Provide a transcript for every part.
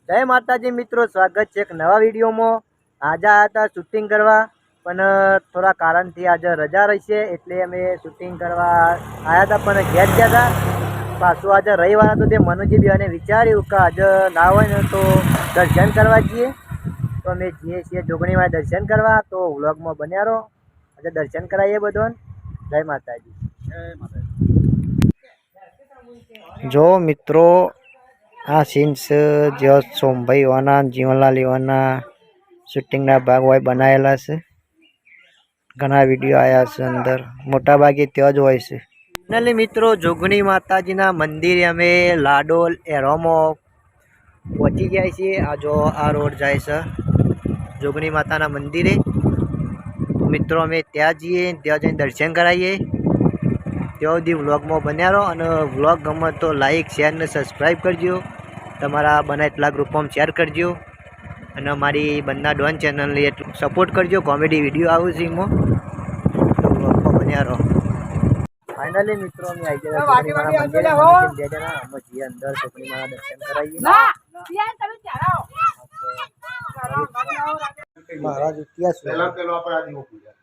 जय माताजी मित्रों, स्वागत है एक नवा वीडियो में। आज आया था शूटिंग करवा, पण थोड़ा कारण थी आज रजा रही है એટલે અમે શૂટિંગ કરવા આયા હતા, પણ ઘેર ગયા હતા પાછું આજે રવિવાર હતો તે મનુજી બેને વિચાર્યું કે આજે ના હોય ને તો દર્શન કરવા જઈએ, તો અમે જઈએ છીએ જોગણીમાં દર્શન કરવા। તો વ્લોગમાં બન્યા રહો, આજે દર્શન કરાવીએ બધાને। જય માતાજી। જો મિત્રો આ સીન્સ जो सोमभाई वाना जीवनलाल वाना शूटिंग भाग હોય બનાયેલા છે। ઘણા વિડીયો આયા છે, અંદર મોટા ભાગે ત્યાં જ હોય છે। ફાઇનલી મિત્રો જોગણી માતાજીના મંદિરે અમે લાડોલ એરોમાં પહોંચી ગયા છીએ। આ જો આ રોડ જાય છે જોગણી માતાના મંદિરે। તો મિત્રો અમે ત્યાં જઈએ, ત્યાં જઈને દર્શન કરાવીએ। ત્યાં સુધી વ્લોગમાં બન્યા રહો, અને વ્લોગ ગમે તો લાઈક શેર ને સબસ્ક્રાઈબ કરજો। તમારા બના એટલા ગ્રુપમાં શેર કરજો, અને અમારી બંને ડોન ચેનલને એટલું સપોર્ટ કરજો। કોમેડી વિડીયો આવું છે એમાં, તો વ્લોગમાં બન્યા રહો। ફાઇનલી મિત્રો અમે આવી ગયા જોગણીમાના મંદિરે। બે જણા અમે જઈએ અંદર જોગણીમાના દર્શન કરાવીએ। મહારાજ ઇતિહાસ પહેલા આપણે આદિ પૂજા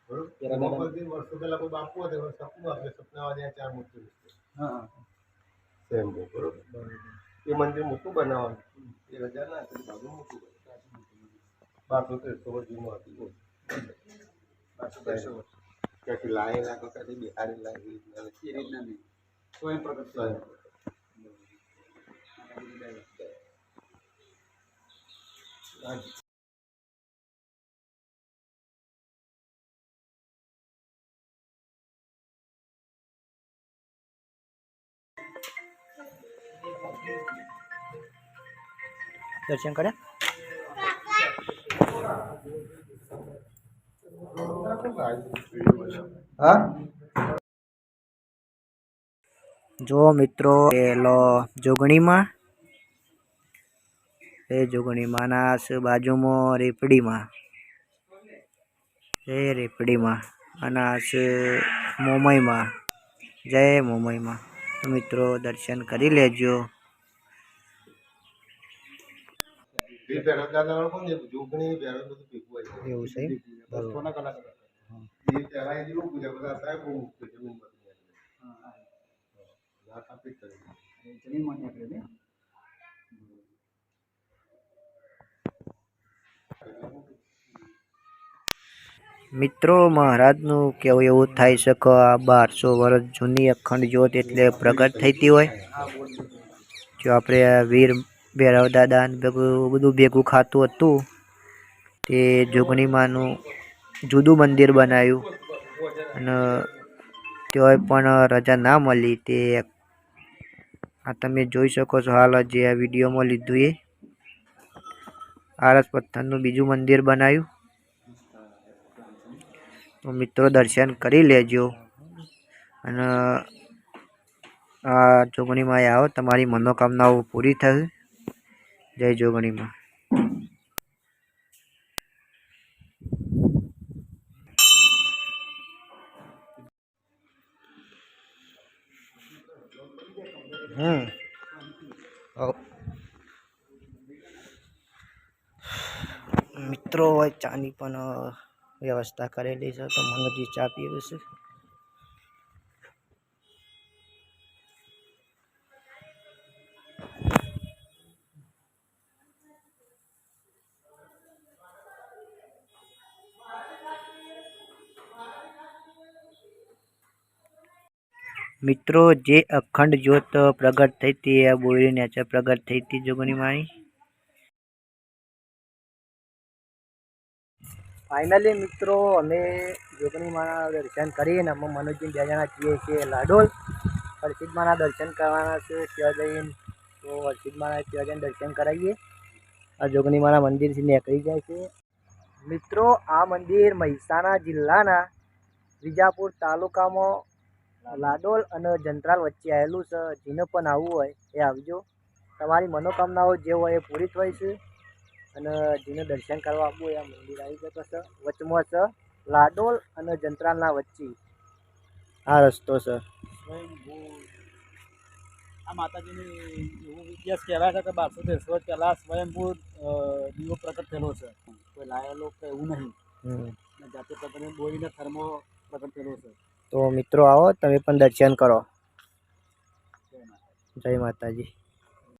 બરોબર વર્ષો પહેલા કોઈ બાપુ હતા, સપનું આપણે સપનાવાળા ચાર મૂર્તિ સેમ બરોબર। એ મંદિર મોટું બનાવવાનું, એ રજા ના હતી બાજુ મોટું 1200-1300 વર્ષ જૂનું હતું। 1200 વર્ષ ક્યાંથી લાઈ લાગો, ક્યાંથી બિહારી લાવી એ રીતના નહીં, સ્વયં પ્રગટ दर्शन करे। हाँ जो मित्रों पेलो जोगणी में जोगणी माना बाजू में रेपड़ी में रेपड़ी में अनास मोमई में जय मोमई में। तो मित्रों दर्शन करी लेजो। એવું છે મિત્રો મહારાજનું કેવું એવું થાય છે કે આ 1200 વર્ષ જૂની અખંડ જ્યોત એટલે પ્રગટ થઈતી હોય। જો આપણે વીર ભૈરવ દાદા બધું ભેગું ખાતું હતું તે જોગણીમાનું જુદું મંદિર બનાવ્યું, અને તોય પણ રજા ના મળી। તે આ તમે જોઈ શકો છો હાલ જે આ વિડીયોમાં લીધું એ આરસ પથ્થરનું બીજું મંદિર બનાવ્યું। તો મિત્રો દર્શન કરી લેજો, અને આ જોગણીમાં આવો તમારી મનોકામનાઓ પૂરી થશે। જય જોગણીમાં। મિત્રો ચાની પણ વ્યવસ્થા કરેલી છે, તો મનોજી ચા પીવે છે। મિત્રો જે અખંડ જ્યોત પ્રગટ થઈ હતી એ બોરી નેચે પ્રગટ થઈ હતી જોગણી માની। फाइनली मित्रों अमे जोगणी माना दर्शन करीने अमे मनोजी बे जना जीए छीए लाडोल। हर्षिद माना दर्शन करवाना छे त्यां जईने, तो हर्षिद माना त्यां जईने दर्शन करावीए। आ जोगणी माना मंदिर थी निकळी जाय छे। मित्रों आ मंदिर महेसाणा जिल्लाना विजापुर तालुकामां लाडोल अने जंत्राल वच्चे आवेलुं छे। जेने पण आववुं होय ए आवजो, तमारी मनोकामनाओ जे होय ए पूरी थई छे। અને જેને દર્શન કરવા આવવું હોય આ મંદિર આવી જતો છે। વચમાં છે લાડોલ અને જંત્રાલના વચ્ચે આ રસ્તો છે। આ માતાજીની એવું ઇતિહાસ કહેવાય છે કે 1200 વર્ષ પહેલાં સ્વયંભૂ દીવો પ્રગટ થયેલો છે. કોઈ લાયેલો કે એવું નહીં. જાતે પ્રગટ બોલીને થર્મો પ્રગટ થયેલો છે. તો મિત્રો આવો, તમે પણ દર્શન કરો. જય માતાજી.